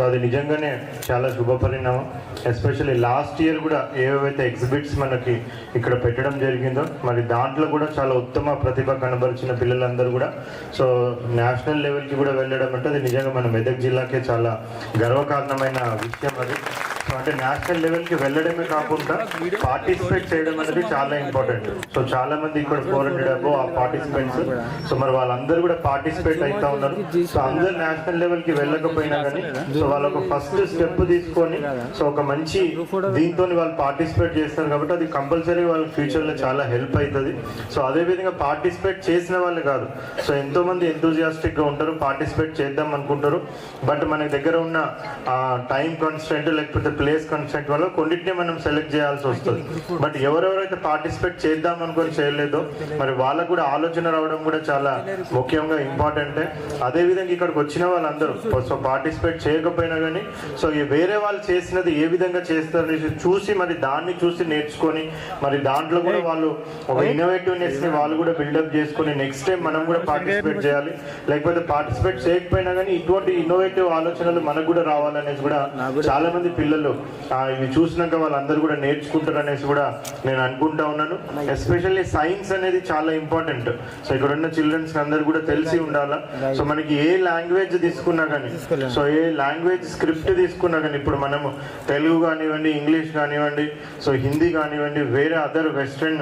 అది నిజంగానే చాలా శుభ పరిణామం. ఎస్పెషల్లీ లాస్ట్ ఇయర్ కూడా ఏవైతే ఎగ్జిబిట్స్ మనకి ఇక్కడ పెట్టడం జరిగిందో మరి దాంట్లో కూడా చాలా ఉత్తమ ప్రతిభ కనబరిచిన పిల్లలందరూ కూడా సో నేషనల్ లెవెల్కి కూడా వెళ్ళడం అంటే అది నిజంగా మన మెదక్ జిల్లాకే చాలా గర్వకారణమైన విషయం. అది సో అంటే నేషనల్ లెవెల్కి వెళ్ళడమే కాకుండా పార్టిసిపేట్ చేయడం అనేది చాలా ఇంపార్టెంట్. సో చాలా మంది ఇక్కడ 400 అబో ఆ పార్టిసిపెంట్స్. సో మరి వాళ్ళందరూ కూడా పార్టిసిపేట్ అవుతా ఉన్నారు. సో అందరు నేషనల్ లెవెల్కి వెళ్ళకపోయినా కానీ సో వాళ్ళు ఒక ఫస్ట్ స్టెప్ తీసుకొని సో ఒక మంచి దీంతో వాళ్ళు పార్టిసిపేట్ చేస్తారు కాబట్టి అది కంపల్సరీ వాళ్ళ ఫ్యూచర్లో చాలా హెల్ప్ అవుతుంది. సో అదేవిధంగా పార్టిసిపేట్ చేసిన వాళ్ళు కాదు, సో ఎంతో మంది ఎంతూజియాస్టిక్గా ఉంటారు, పార్టిసిపేట్ చేద్దాం అనుకుంటారు. బట్ మన దగ్గర ఉన్న టైం కన్స్ట్రెంట్ లేకపోతే ప్లేస్ కన్స్ట్రెంట్ వల్ల కొన్నిటిని మనం సెలెక్ట్ చేయాల్సి వస్తుంది. బట్ ఎవరెవరైతే పార్టిసిపేట్ చేద్దాం అనుకొని చేయలేదో మరి వాళ్ళకు కూడా ఆలోచన రావడం కూడా చాలా ముఖ్యంగా ఇంపార్టెంటే. అదేవిధంగా ఇక్కడికి వచ్చిన వాళ్ళందరూ సో పార్టిసిపేట్ చేయకపోయినా కానీ సో వేరే వాళ్ళు చేసినది ఏ విధంగా చేస్తారనేసి చూసి మరి దాన్ని చూసి నేర్చుకొని మరి దాంట్లో కూడా వాళ్ళు ఒక ఇన్నోవేటివ్నెస్ని వాళ్ళు కూడా బిల్డప్ చేసుకొని నెక్స్ట్ టైం మనం కూడా పార్టిసిపేట్ చేయాలి. లేకపోతే పార్టిసిపేట్ చేయకపోయినా కానీ ఇటువంటి ఇన్నోవేటివ్ ఆలోచనలు మనకు కూడా రావాలనేసి కూడా చాలా మంది పిల్లలు ఇవి చూసినాక వాళ్ళందరూ కూడా నేర్చుకుంటారు అనేసి కూడా నేను అనుకుంటా ఉన్నాను. ఎస్పెషల్లీ సైన్స్ అనేది చాలా ఇంపార్టెంట్. సో ఇక్కడ ఉన్న చిల్డ్రన్స్ అందరు కూడా తెలిసి ఉండాలా. సో మనకి ఏ లాంగ్వేజ్ తీసుకున్నా కానీ సో ఏ లాంగ్వేజ్ స్క్రిప్ట్ తీసుకున్నా కానీ ఇప్పుడు మనము తెలుగు కానివ్వండి, ఇంగ్లీష్ కానివ్వండి, సో హిందీ కానివ్వండి, వేరే అదర్ వెస్ట్రన్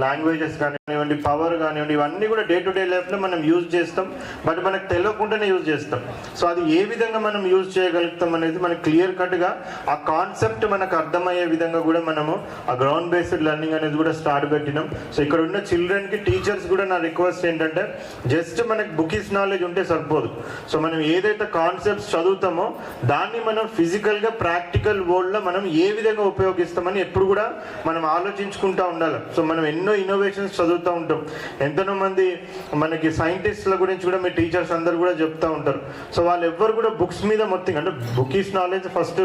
లాంగ్వేజెస్ కానివ్వండి, పవర్ కానివ్వండి, ఇవన్నీ కూడా డే టు డే లైఫ్లో మనం యూజ్ చేస్తాం. బట్ మనకు తెలియకుండానే యూజ్ చేస్తాం. సో అది ఏ విధంగా మనం యూజ్ చేయగలుగుతాం అనేది మనకు క్లియర్ కట్గా ఆ కాన్సెప్ట్ మనకు అర్థమయ్యే విధంగా కూడా మనము ఆ గ్రౌండ్ బేస్డ్ లెర్నింగ్ అనేది కూడా స్టార్ట్ పెట్టినాం. సో ఇక్కడ ఉన్న చిల్డ్రన్కి టీచర్స్ కూడా నా రిక్వెస్ట్ ఏంటంటే జస్ట్ మనకు బుకిష్ నాలెడ్జ్ ఉంటే సరిపోదు. సో మనం ఏదైతే కాన్సెప్ట్స్ చదువుతామో దాన్ని మనం ఫిజికల్గా ప్రాక్టికల్ వరల్డ్లో మనం ఏ విధంగా ఉపయోగిస్తామని ఎప్పుడు కూడా మనం ఆలోచించుకుంటూ ఉండాలి. సో మనం ఎన్నో ఇన్నోవేషన్స్ చదువుతూ ఉంటాం. ఎంతనో మంది మనకి సైంటిస్టుల గురించి కూడా మీ టీచర్స్ అందరు కూడా చెప్తూ ఉంటారు. సో వాళ్ళు ఎవ్వరు కూడా బుక్స్ మీద మొత్తం అంటే bookish knowledge first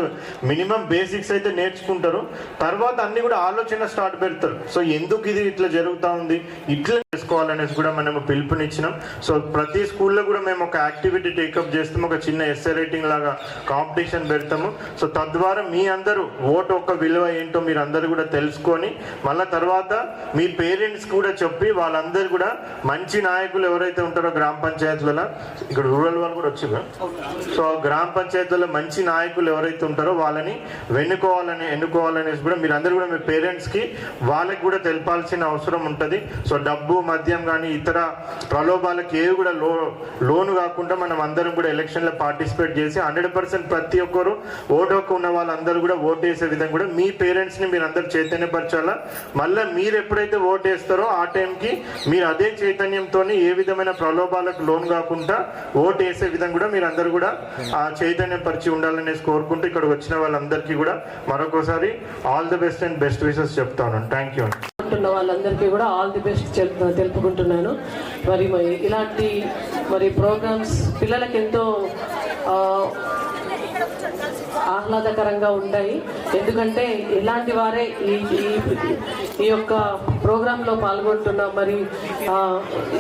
minimum basics అయితే నేర్చుకుంటారు, తర్వాత అన్ని కూడా ఆలోచన స్టార్ట్ పెడతారు. సో ఎందుకు ఇది ఇట్లా జరుగుతూ ఉంది, ఇట్లా చేసుకోవాలనేసి కూడా మనము పిలుపునిచ్చినాం. సో ప్రతి స్కూల్లో కూడా మేము ఒక యాక్టివిటీ టేకప్ చేస్తాము, ఒక చిన్న ఎస్సే రైటింగ్ లాగా కాంపిటీషన్ పెడతాము. సో తద్వారా మీ అందరూ ఓటు ఒక విలువ ఏంటో మీరు అందరూ కూడా తెలుసుకొని మళ్ళీ తర్వాత మీ పేరెంట్స్ కూడా చెప్పి వాళ్ళందరూ కూడా మంచి నాయకులు ఎవరైతే ఉంటారో గ్రామ పంచాయతీలలో, ఇక్కడ రూరల్ వాళ్ళు కూడా వచ్చారు, సో గ్రామ పంచాయతీలలో మంచి నాయకులు ఎవరైతే ఉంటారో వాళ్ళని ఎన్నుకోవాలనేసి కూడా మీరందరూ కూడా మీ పేరెంట్స్కి వాళ్ళకి కూడా తెలపాల్సిన అవసరం ఉంటుంది. సో డబ్బు మద్యం కానీ ఇతర ప్రలోభాలకు ఏవి కూడా లోను కాకుండా మనం అందరం కూడా ఎలక్షన్లో పార్టిసిపేట్ చేసి 100% ప్రతి ఒక్కరు ఓటు హక్కు ఉన్న వాళ్ళందరూ కూడా ఓటు వేసే విధంగా కూడా మీ పేరెంట్స్ని మీరు అందరూ చైతన్యపరచాలా. మళ్ళీ మీరు ఎప్పుడైతే ఓటు వేస్తారో ఆ టైంకి మీరు అదే చైతన్యంతో ఏ విధమైన ప్రలోభాలకు లోను కాకుండా ఓటు వేసే విధంగా కూడా మీరు అందరూ కూడా ఆ చైతన్యపరిచి ఉండాలనేసి కోరుకుంటూ ఇక్కడ వచ్చిన వాళ్ళందరికీ కూడా మరొకసారి all the best and best wishes చెప్తాను. Thank you. అంటున్న వాళ్ళందరికీ కూడా ఆల్ ది బెస్ట్ తెలుపుకుంటున్నాను. మరి ఇలాంటి ప్రోగ్రామ్స్ పిల్లలకి ఎంతో ఆహ్లాదకరంగా ఉంటాయి. ఎందుకంటే ఇలాంటి వారే ఈ యొక్క ప్రోగ్రాంలో పాల్గొంటున్న మరి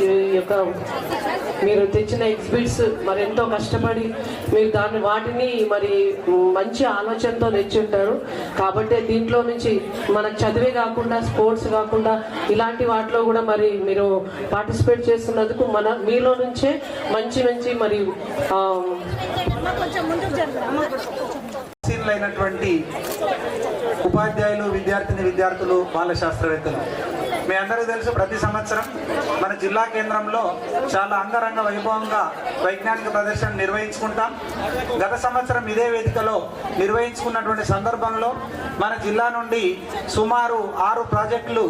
ఈ యొక్క మీరు తెచ్చిన ఎగ్జిబిట్స్ మరి ఎంతో కష్టపడి మీరు వాటిని మరి మంచి ఆలోచనతో తెచ్చుంటారు. కాబట్టి దీంట్లో నుంచి మనకు చదివే కాకుండా స్పోర్ట్స్ కాకుండా ఇలాంటి వాటిలో కూడా మరి మీరు పార్టిసిపేట్ చేస్తున్నందుకు మీలో నుంచే మంచి మరి అయినటువంటి ఉపాధ్యాయులు, విద్యార్థులు, బాల శాస్త్రవేత్తలు మీ అందరికీ తెలుసు ప్రతి సంవత్సరం మన జిల్లా కేంద్రంలో చాలా అంగరంగ వైభవంగా వైజ్ఞానిక ప్రదర్శన నిర్వహించుకుంటాం. గత సంవత్సరం ఇదే వేదికలో నిర్వహించుకున్నటువంటి సందర్భంలో మన జిల్లా నుండి సుమారు 6 ప్రాజెక్టులు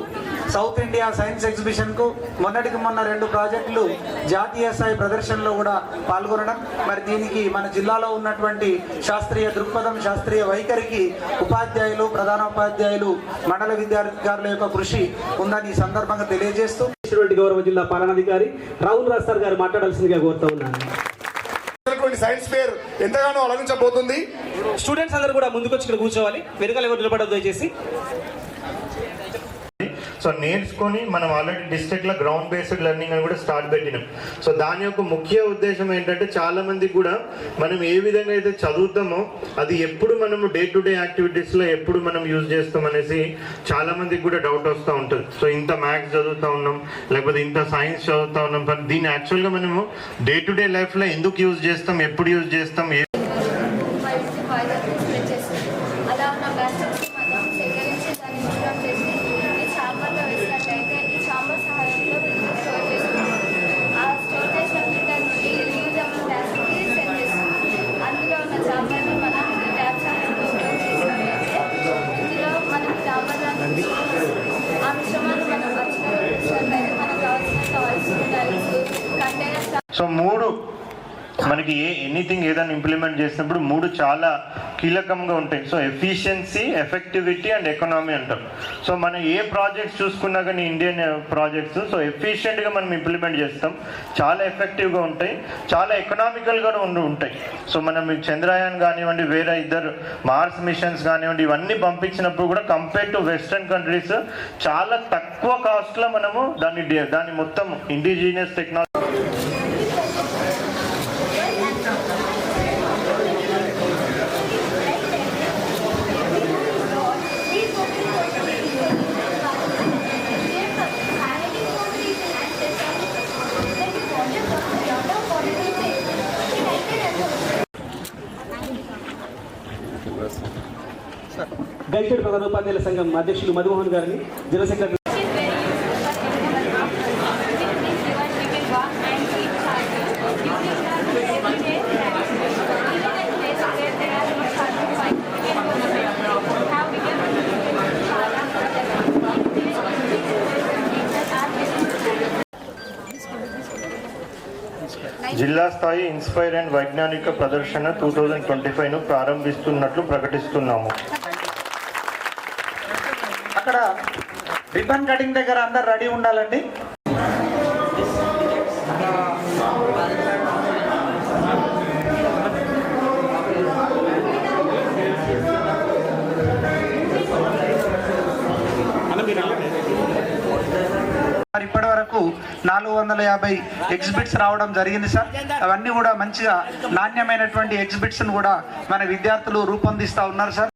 సౌత్ ఇండియా సైన్స్ ఎగ్జిబిషన్కు, మొన్నటికి మొన్న 2 ప్రాజెక్టులు జాతీయ స్థాయి ప్రదర్శనలో కూడా పాల్గొనడం. మరి దీనికి మన జిల్లాలో ఉన్నటువంటి శాస్త్రీయ దృక్పథం, శాస్త్రీయ వైఖరికి ఉపాధ్యాయులు, ప్రధానోపాధ్యాయులు, మండల విద్యాధికారుల యొక్క కృషి ఉందని ఈ సందర్భంగా తెలియజేస్తూ గౌరవ జిల్లా పాలనాధికారి రాహుల్ రాస్తారు గారు మాట్లాడాల్సిందిగా కోరుతూ ఉన్నాను. సైన్స్ ఫేర్ ఎంతగానో అలరించబోతుంది. స్టూడెంట్స్ అందరూ కూడా ముందుకొచ్చి ఇక్కడ కూర్చోవాలి, వెనుకలు ఎవరు నిలబడదు దయచేసి. సో నేర్చుకొని మనం ఆల్రెడీ డిస్ట్రిక్ట్లో గ్రౌండ్ బేస్డ్ లెర్నింగ్ అని కూడా స్టార్ట్ పెట్టినాం. సో దాని యొక్క ముఖ్య ఉద్దేశం ఏంటంటే చాలా మందికి కూడా మనం ఏ విధంగా అయితే చదువుతామో అది ఎప్పుడు మనము డే టు డే యాక్టివిటీస్లో ఎప్పుడు మనం యూజ్ చేస్తాం అనేసి చాలా మందికి కూడా డౌట్ వస్తూ ఉంటుంది. సో ఇంత మ్యాథ్స్ చదువుతూ ఉన్నాం, లేకపోతే ఇంత సైన్స్ చదువుతూ ఉన్నాం, కానీ దీన్ని యాక్చువల్గా మనము డే టు డే లైఫ్లో ఎందుకు యూజ్ చేస్తాం, ఎప్పుడు యూజ్ చేస్తాం, అలా ఉన్న ప్లాస్టిక్స్ మనం సేకరించి దాన్ని శుభ్రం చేసి ఈ చాంబర్లో వేసినట్లయితే ఈ చాంబర్ సహాయంతో స్టోర్ చేస్తున్నాం. ఆ స్టోర్ చేసిన ఫిల్టర్ నుండి రీయూజబుల్ ప్లాస్టిక్కి సెండ్ చేస్తున్నాం. అందులో ఉన్న చాంబర్ని మనం ఈ ట్యాప్ సహాయంతో ఓపెన్ చేసినట్లయితే ఇందులో మనకి చాంబర్దాన్ని ఆ మిశ్రమాన్ని మనం పచ్చిగా చూసినట్లయితే మనకు కావాల్సినంత ఆయిల్స్, టైల్స్, కంటైనర్స్. సో మూడు మనకి ఎనీథింగ్ ఏదైనా ఇంప్లిమెంట్ చేసినప్పుడు మూడు చాలా కీలకంగా ఉంటాయి. So efficiency, effectivity and economy అంటారు. సో మనం ఏ ప్రాజెక్ట్స్ చూసుకున్నా కానీ ఇండియన్ ప్రాజెక్ట్స్ సో ఎఫిషియెంట్గా మనం ఇంప్లిమెంట్ చేస్తాం, చాలా ఎఫెక్టివ్గా ఉంటాయి, చాలా ఎకనామికల్గా ఉంటాయి. సో మనం చంద్రయాన్ కానివ్వండి, వేరే ఇద్దరు మార్స్ మిషన్స్ కానివ్వండి, ఇవన్నీ పంపించినప్పుడు కూడా కంపేర్ టు వెస్ట్రన్ కంట్రీస్ చాలా తక్కువ కాస్ట్లో మనము దాన్ని మొత్తం ఇండిజినియస్ టెక్నాలజీ. గైడ్ ప్రధాన ఉపాధ్యాయుల సంఘం అధ్యక్షులు మధుమోహన్ గారిని, జనరల్ సెక్రటరీ జిల్లా స్థాయి ఇన్స్పైర్ అండ్ వైజ్ఞానిక ప్రదర్శన 2025ను ప్రారంభిస్తున్నట్లు ప్రకటిస్తున్నాము. అక్కడ రిబ్బన్ కటింగ్ దగ్గర అందరు రెడీ ఉండాలండి. ఇప్పటి వరకు 450 ఎగ్జిబిట్స్ రావడం జరిగింది సార్. అవన్నీ కూడా మంచిగా నాణ్యమైనటువంటి ఎగ్జిబిట్స్ను కూడా మన విద్యార్థులు రూపొందిస్తూ ఉన్నారు సార్.